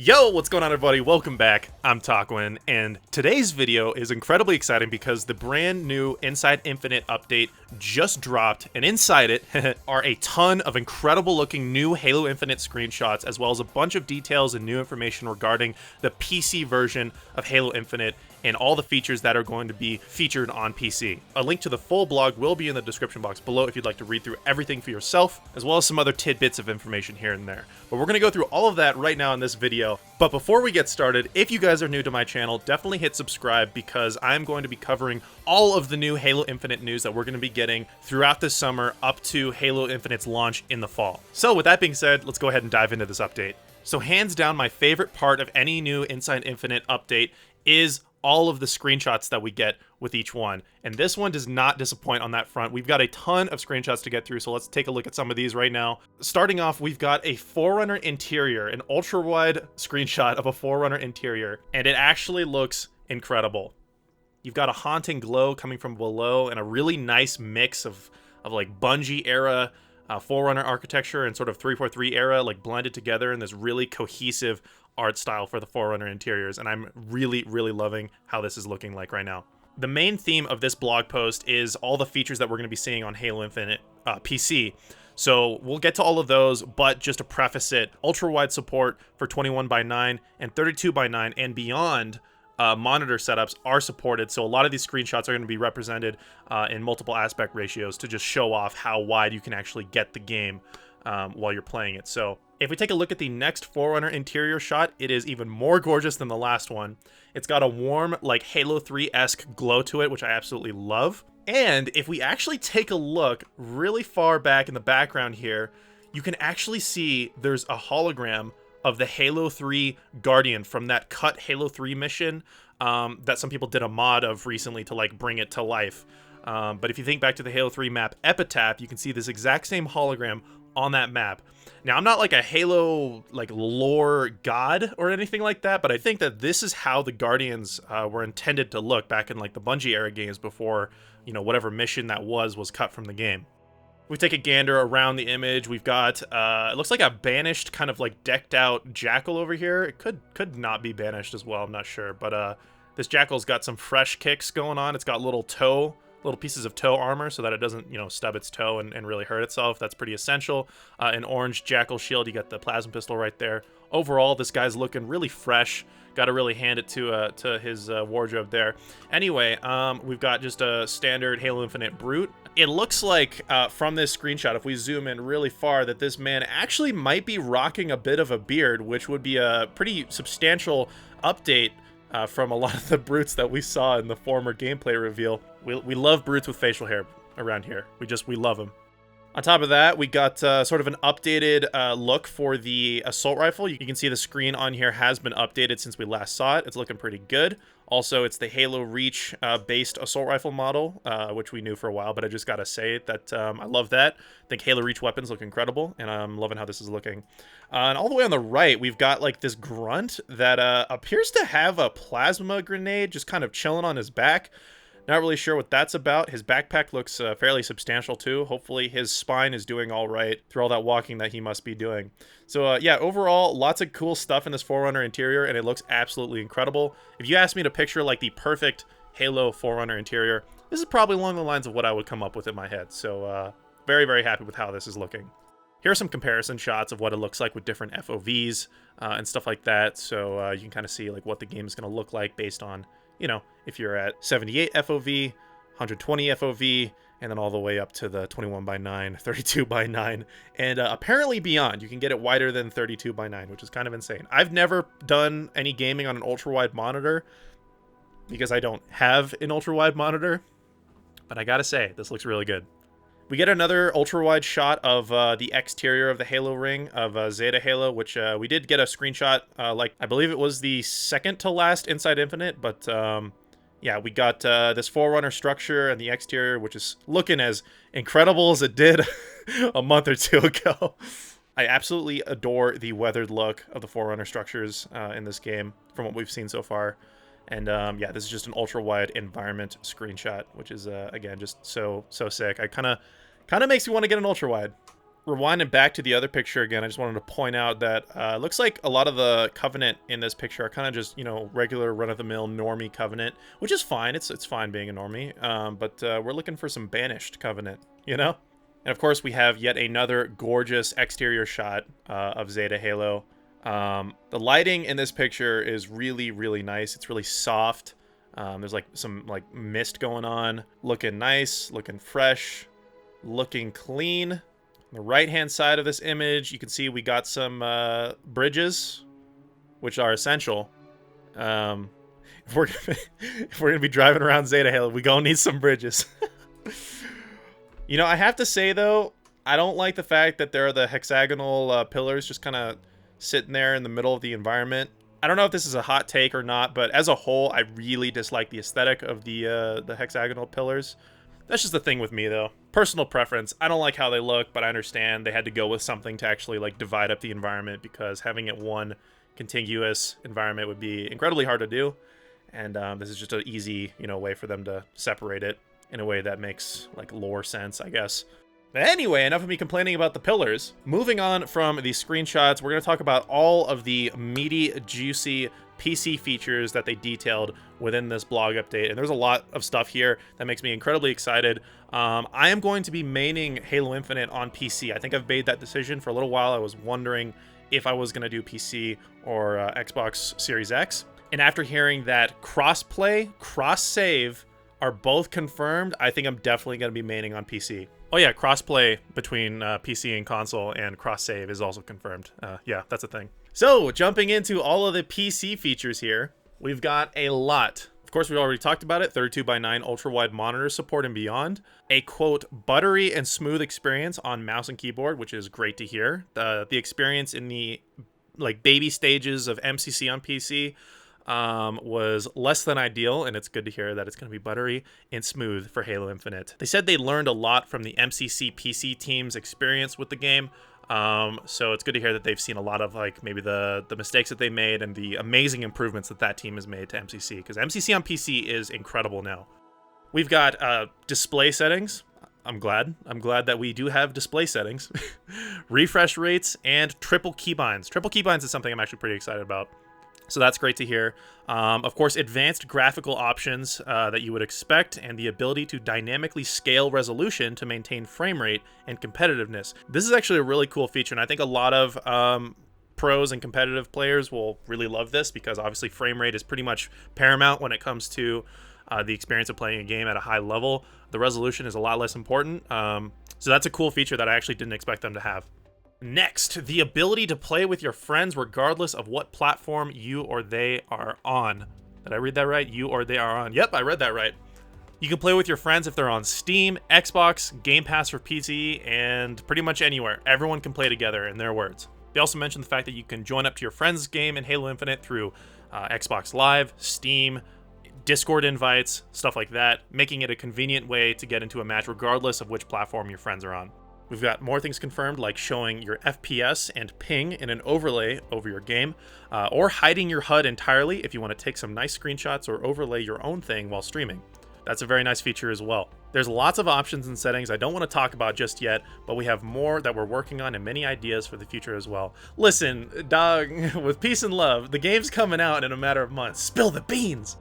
Yo, what's going on everybody? Welcome back. I'm Taquin, and today's video is incredibly exciting because the brand new Inside Infinite update just dropped, and inside it are a ton of incredible looking new Halo Infinite screenshots, as well as a bunch of details and new information regarding the PC version of Halo Infinite and all the features that are going to be featured on PC. A link to the full blog will be in the description box below if you'd like to read through everything for yourself, as well as some other tidbits of information here and there. But we're going to go through all of that right now in this video. But before we get started, if you guys are new to my channel, definitely hit subscribe because I'm going to be covering all of the new Halo Infinite news that we're going to be getting throughout this summer up to Halo Infinite's launch in the fall. So with that being said, let's go ahead and dive into this update. So hands down, my favorite part of any new Inside Infinite update is all of the screenshots that we get with each one. And this one does not disappoint on that front. We've got a ton of screenshots to get through, so let's take a look at some of these right now. Starting off, we've got a Forerunner interior, an ultra-wide screenshot of a Forerunner interior, and it actually looks incredible. You've got a haunting glow coming from below and a really nice mix of like Bungie era Forerunner architecture and sort of 343 era like blended together in this really cohesive art style for the Forerunner interiors, and I'm really loving how this is looking like right now. The main theme of this blog post is all the features that we're going to be seeing on Halo Infinite PC. So we'll get to all of those, but just to preface it, ultra-wide support for 21:9 and 32:9 and beyond monitor setups are supported, so a lot of these screenshots are going to be represented in multiple aspect ratios to just show off how wide you can actually get the game while you're playing it. So if we take a look at the next Forerunner interior shot, it is even more gorgeous than the last one. It's got a warm, like Halo 3-esque glow to it, which I absolutely love. And if we actually take a look really far back in the background here, you can actually see there's a hologram of the Halo 3 Guardian from that cut Halo 3 mission that some people did a mod of recently to like bring it to life. But if you think back to the Halo 3 map Epitaph, you can see this exact same hologram on that map. Now, I'm not like a Halo like lore god or anything like that, but I think that this is how the Guardians were intended to look back in like the Bungie era games before, you know, whatever mission that was cut from the game. We take a gander around the image. We've got it looks like a banished kind of like decked out jackal over here. It could not be banished as well, I'm not sure, but this jackal's got some fresh kicks going on. It's got little pieces of toe armor so that it doesn't, you know, stub its toe and really hurt itself. That's pretty essential. An orange jackal shield. You got the plasma pistol right there. Overall, this guy's looking really fresh. Got to really hand it to his wardrobe there. Anyway, we've got just a standard Halo Infinite brute. It looks like from this screenshot, if we zoom in really far, that this man actually might be rocking a bit of a beard, which would be a pretty substantial update from a lot of the brutes that we saw in the former gameplay reveal. We love brutes with facial hair around here. We love them. On top of that, we got sort of an updated look for the assault rifle. You can see the screen on here has been updated since we last saw it. It's looking pretty good. Also, it's the Halo Reach based assault rifle model, which we knew for a while, but I just gotta say that I love that. I think Halo Reach weapons look incredible, and I'm loving how this is looking. And all the way on the right, we've got like this grunt that appears to have a plasma grenade just kind of chilling on his back. Not really sure what that's about. His backpack looks fairly substantial too. Hopefully his spine is doing all right through all that walking that he must be doing. So yeah, overall, lots of cool stuff in this Forerunner interior, and it looks absolutely incredible. If you asked me to picture like the perfect Halo Forerunner interior, this is probably along the lines of what I would come up with in my head. So very happy with how this is looking. Here are some comparison shots of what it looks like with different FOVs and stuff like that. So you can kind of see like what the game is going to look like based on, you know, if you're at 78 FOV, 120 FOV, and then all the way up to the 21:9, 32:9, and apparently beyond. You can get it wider than 32:9, which is kind of insane. I've never done any gaming on an ultra-wide monitor because I don't have an ultra-wide monitor, but I gotta say, this looks really good. We get another ultra-wide shot of the exterior of the Halo ring of Zeta Halo, which we did get a screenshot, like I believe it was the second to last Inside Infinite, but yeah, we got this Forerunner structure and the exterior, which is looking as incredible as it did a month or two ago. I absolutely adore the weathered look of the Forerunner structures in this game from what we've seen so far. And yeah, this is just an ultra-wide environment screenshot, which is, again, just so sick. I kind of makes me want to get an ultra-wide. Rewinding back to the other picture again, I just wanted to point out that it looks like a lot of the Covenant in this picture are kind of just, you know, regular run-of-the-mill normie Covenant, which is fine. It's fine being a normie, but we're looking for some banished Covenant, you know? And of course, we have yet another gorgeous exterior shot of Zeta Halo. The lighting in this picture is really, really nice. It's really soft. There's like some like mist going on. Looking nice, looking fresh, looking clean. On the right-hand side of this image, you can see we got some bridges, which are essential. If we're gonna be driving around Zeta Halo, we gonna need some bridges. You know, I have to say though, I don't like the fact that there are the hexagonal pillars just kind of sitting there in the middle of the environment. I don't know if this is a hot take or not, but as a whole, I really dislike the aesthetic of the hexagonal pillars. That's just the thing with me, though. Personal preference. I don't like how they look, but I understand they had to go with something to actually like divide up the environment, because having it one contiguous environment would be incredibly hard to do. And this is just an easy, you know, way for them to separate it in a way that makes like lore sense, I guess. But anyway, enough of me complaining about the pillars. Moving on from these screenshots, we're going to talk about all of the meaty, juicy PC features that they detailed within this blog update. And there's a lot of stuff here that makes me incredibly excited. I am going to be maining Halo Infinite on PC. I think I've made that decision for a little while. I was wondering if I was going to do PC or Xbox Series X. And after hearing that cross-play, cross-save are both confirmed, I think I'm definitely going to be maining on PC. Oh yeah, crossplay between PC and console and cross-save is also confirmed. Yeah, that's a thing. So, jumping into all of the PC features here, we've got a lot. Of course, we already talked about it, 32:9 ultra-wide monitor support and beyond. A, quote, buttery and smooth experience on mouse and keyboard, which is great to hear. The experience in the like baby stages of MCC on PC was less than ideal, and it's good to hear that it's going to be buttery and smooth for Halo Infinite. They said they learned a lot from the MCC PC team's experience with the game, so it's good to hear that they've seen a lot of like maybe the mistakes that they made and the amazing improvements that that team has made to MCC, because MCC on PC is incredible now. We've got display settings. I'm glad that we do have display settings, refresh rates, and triple keybinds. Triple keybinds is something I'm actually pretty excited about. So that's great to hear. Of course, advanced graphical options that you would expect, and the ability to dynamically scale resolution to maintain frame rate and competitiveness. This is actually a really cool feature, and I think a lot of pros and competitive players will really love this, because obviously frame rate is pretty much paramount when it comes to the experience of playing a game at a high level. The resolution is a lot less important. So that's a cool feature that I actually didn't expect them to have. Next, the ability to play with your friends regardless of what platform you or they are on. Did I read that right? You or they are on. Yep, I read that right. You can play with your friends if they're on Steam, Xbox, Game Pass for PC, and pretty much anywhere. Everyone can play together, in their words. They also mentioned the fact that you can join up to your friend's game in Halo Infinite through Xbox Live, Steam, Discord invites, stuff like that, making it a convenient way to get into a match regardless of which platform your friends are on. We've got more things confirmed, like showing your FPS and ping in an overlay over your game, or hiding your HUD entirely if you want to take some nice screenshots or overlay your own thing while streaming. That's a very nice feature as well. There's lots of options and settings I don't want to talk about just yet, but we have more that we're working on and many ideas for the future as well. Listen, dog, with peace and love, the game's coming out in a matter of months. Spill the beans!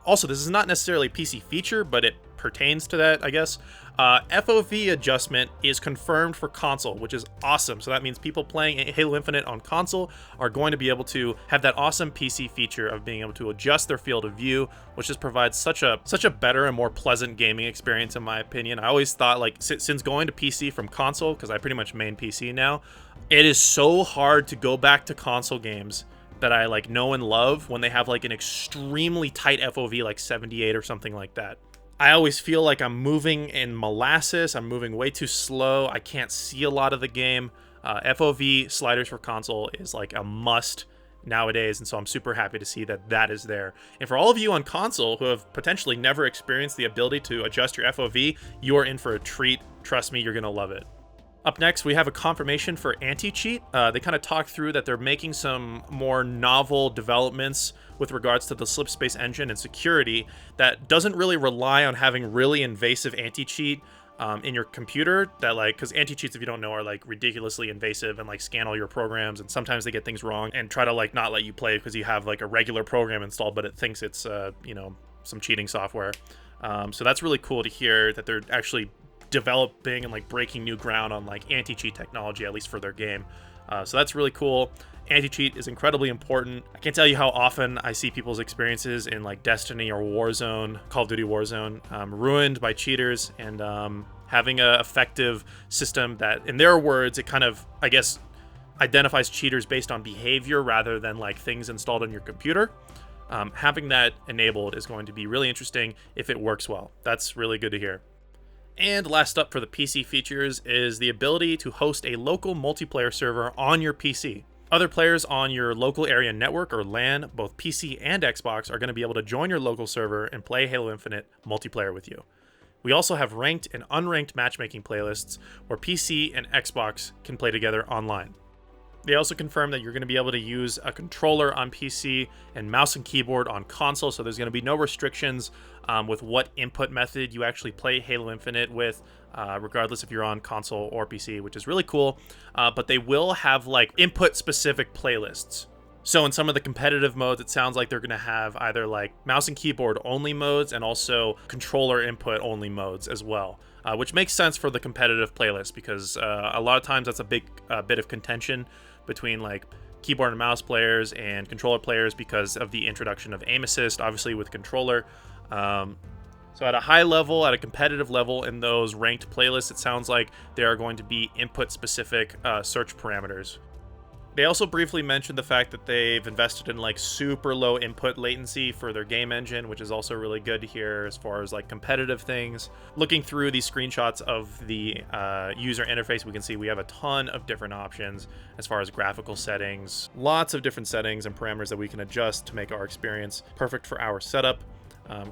Also, this is not necessarily a PC feature, but it pertains to that, I guess. FOV adjustment is confirmed for console, which is awesome. So that means people playing Halo Infinite on console are going to be able to have that awesome PC feature of being able to adjust their field of view, which just provides such a better and more pleasant gaming experience, in my opinion. I always thought, like, since going to PC from console, because I pretty much main PC now, it is so hard to go back to console games that I like know and love when they have like an extremely tight FOV, like 78 or something like that. I always feel like I'm moving in molasses. I'm moving way too slow. I can't see a lot of the game. FOV sliders for console is like a must nowadays, and so I'm super happy to see that that is there. And for all of you on console who have potentially never experienced the ability to adjust your FOV, you are in for a treat. Trust me, you're gonna love it. Up next, we have a confirmation for anti-cheat. They kind of talked through that they're making some more novel developments with regards to the slipspace engine and security that doesn't really rely on having really invasive anti-cheat in your computer that like, because anti-cheats, if you don't know, are like ridiculously invasive and like scan all your programs, and sometimes they get things wrong and try to like not let you play because you have like a regular program installed, but it thinks it's you know, some cheating software. So that's really cool to hear that they're actually developing and like breaking new ground on like anti-cheat technology, at least for their game. So that's really cool. Anti-cheat is incredibly important. I can't tell you how often I see people's experiences in like Destiny or Warzone, Call of Duty Warzone, ruined by cheaters, and having a effective system that, in their words, it kind of, I guess, identifies cheaters based on behavior rather than like things installed on your computer. Having that enabled is going to be really interesting if it works well. That's really good to hear. And last up for the PC features is the ability to host a local multiplayer server on your PC. Other players on your local area network or LAN, both PC and Xbox, are going to be able to join your local server and play Halo Infinite multiplayer with you. We also have ranked and unranked matchmaking playlists where PC and Xbox can play together online. They also confirm that you're going to be able to use a controller on PC and mouse and keyboard on console, so there's going to be no restrictions with what input method you actually play Halo Infinite with, regardless if you're on console or PC, which is really cool. But they will have like input-specific playlists. So in some of the competitive modes, it sounds like they're going to have either like mouse and keyboard only modes and also controller input only modes as well. Which makes sense for the competitive playlist, because a lot of times that's a big bit of contention between like keyboard and mouse players and controller players because of the introduction of aim assist, obviously with controller. So at a high level, at a competitive level in those ranked playlists, it sounds like there are going to be input specific search parameters. They also briefly mentioned the fact that they've invested in like super low input latency for their game engine, which is also really good to hear as far as like competitive things. Looking through these screenshots of the user interface, we can see we have a ton of different options as far as graphical settings, lots of different settings and parameters that we can adjust to make our experience perfect for our setup.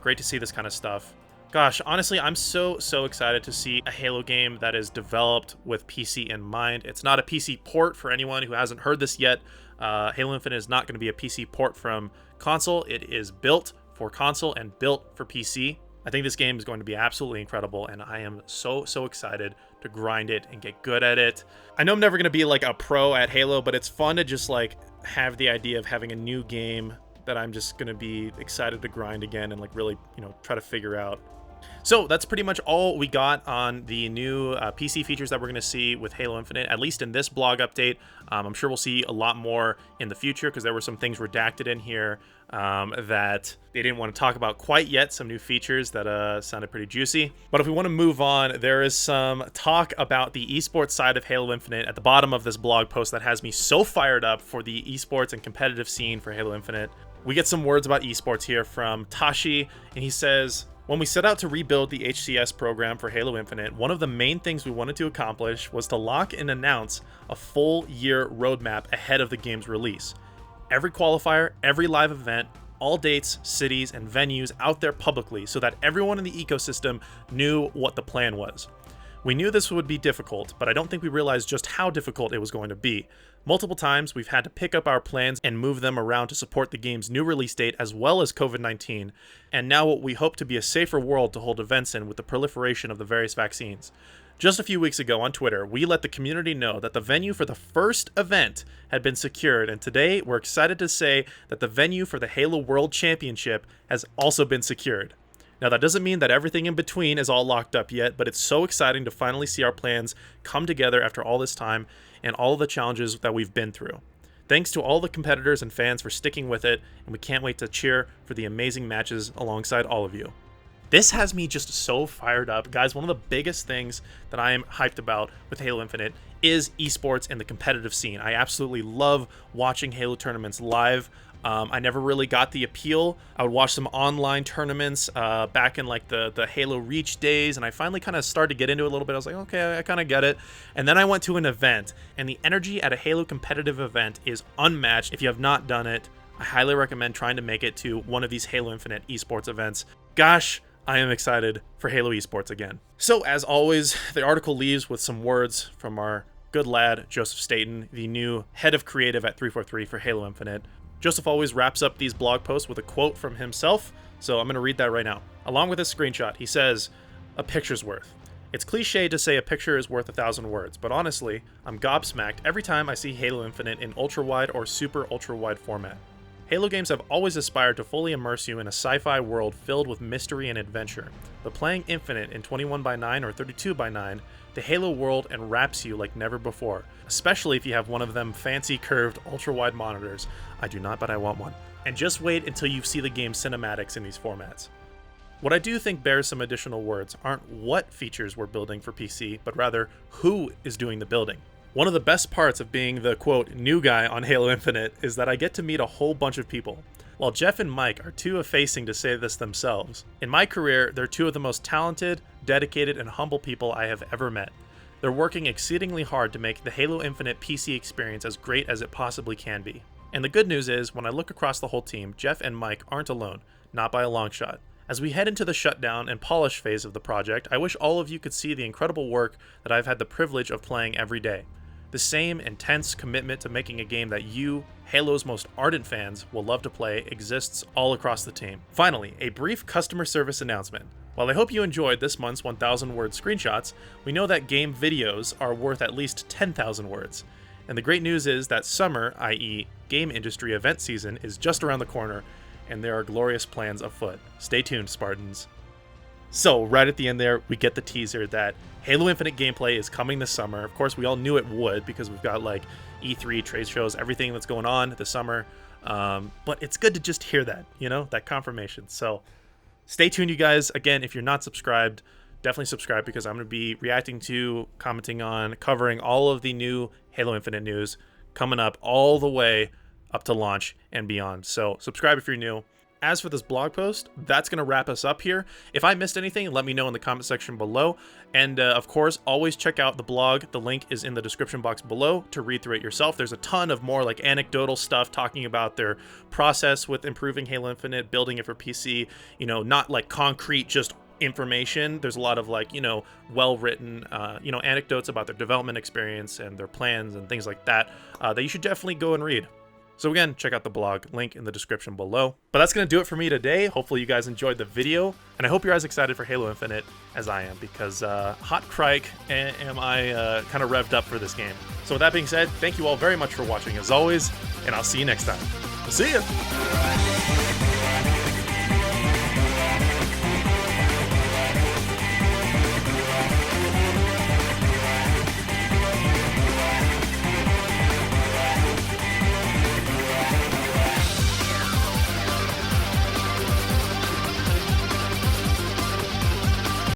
Great to see this kind of stuff. Gosh, honestly, I'm so excited to see a Halo game that is developed with PC in mind. It's not a PC port for anyone who hasn't heard this yet. Halo Infinite is not going to be a PC port from console. It is built for console and built for PC. I think this game is going to be absolutely incredible, and I am so excited to grind it and get good at it. I know I'm never going to be like a pro at Halo, but it's fun to just like have the idea of having a new game that I'm just going to be excited to grind again and like really, you know, try to figure out. So that's pretty much all we got on the new PC features that we're going to see with Halo Infinite, at least in this blog update. I'm sure we'll see a lot more in the future because there were some things redacted in here that they didn't want to talk about quite yet, some new features that sounded pretty juicy. But if we want to move on, there is some talk about the esports side of Halo Infinite at the bottom of this blog post that has me so fired up for the esports and competitive scene for Halo Infinite. We get some words about esports here from Tashi, and he says, "When we set out to rebuild the HCS program for Halo Infinite, one of the main things we wanted to accomplish was to lock and announce a full year roadmap ahead of the game's release. Every qualifier, every live event, all dates, cities, and venues out there publicly so that everyone in the ecosystem knew what the plan was. We knew this would be difficult, but I don't think we realized just how difficult it was going to be. Multiple times, we've had to pick up our plans and move them around to support the game's new release date as well as COVID-19, and now what we hope to be a safer world to hold events in with the proliferation of the various vaccines. Just a few weeks ago on Twitter, we let the community know that the venue for the first event had been secured, and today we're excited to say that the venue for the Halo World Championship has also been secured. Now, that doesn't mean that everything in between is all locked up yet, but it's so exciting to finally see our plans come together after all this time and all the challenges that we've been through. Thanks to all the competitors and fans for sticking with it, and we can't wait to cheer for the amazing matches alongside all of you." This has me just so fired up. Guys, one of the biggest things that I am hyped about with Halo Infinite is esports and the competitive scene. I absolutely love watching Halo tournaments live. I never really got the appeal. I would watch some online tournaments back in like the Halo Reach days, and I finally kind of started to get into it a little bit. I was like, okay, I kind of get it. And then I went to an event, and the energy at a Halo competitive event is unmatched. If you have not done it, I highly recommend trying to make it to one of these Halo Infinite esports events. Gosh, I am excited for Halo esports again. So as always, the article leaves with some words from our good lad, Joseph Staten, the new head of creative at 343 for Halo Infinite. Joseph always wraps up these blog posts with a quote from himself, so I'm going to read that right now. Along with this screenshot, he says, "A picture's worth. It's cliche to say a picture is worth 1,000 words, but honestly, I'm gobsmacked every time I see Halo Infinite in ultra-wide or super ultra-wide format. Halo games have always aspired to fully immerse you in a sci-fi world filled with mystery and adventure, but playing Infinite in 21:9 or 32:9, the Halo world enwraps you like never before, especially if you have one of them fancy curved ultra-wide monitors. I do not, but I want one. And just wait until you see the game's cinematics in these formats. What I do think bears some additional words aren't what features we're building for PC, but rather who is doing the building. One of the best parts of being the, quote, new guy on Halo Infinite is that I get to meet a whole bunch of people. While Jeff and Mike are too effacing to say this themselves, in my career, they're two of the most talented, dedicated, and humble people I have ever met. They're working exceedingly hard to make the Halo Infinite PC experience as great as it possibly can be. And the good news is, when I look across the whole team, Jeff and Mike aren't alone, not by a long shot. As we head into the shutdown and polish phase of the project, I wish all of you could see the incredible work that I've had the privilege of playing every day. The same intense commitment to making a game that you, Halo's most ardent fans, will love to play exists all across the team. Finally, a brief customer service announcement. While I hope you enjoyed this month's 1,000 word screenshots, we know that game videos are worth at least 10,000 words. And the great news is that summer, i.e. game industry event season, is just around the corner, and there are glorious plans afoot. Stay tuned, Spartans. So, right at the end there, we get the teaser that Halo Infinite gameplay is coming this summer. Of course, we all knew it would because we've got like E3, trade shows, everything that's going on this summer. But it's good to just hear that, you know, that confirmation. So, stay tuned, you guys. Again, if you're not subscribed, definitely subscribe because I'm going to be reacting to, commenting on, covering all of the new Halo Infinite news coming up all the way up to launch and beyond. So subscribe if you're new. As for this blog post, that's going to wrap us up here. If I missed anything, let me know in the comment section below. And of course, always check out the blog. The link is in the description box below to read through it yourself. There's a ton of more like anecdotal stuff talking about their process with improving Halo Infinite, building it for PC, you know, not like concrete, just information. There's a lot of like, you know, well-written, anecdotes about their development experience and their plans and things like that, that you should definitely go and read. So again, check out the blog, link in the description below. But that's going to do it for me today. Hopefully you guys enjoyed the video, and I hope you're as excited for Halo Infinite as I am, because hot crike am I kind of revved up for this game. So with that being said, thank you all very much for watching as always, and I'll see you next time. See ya!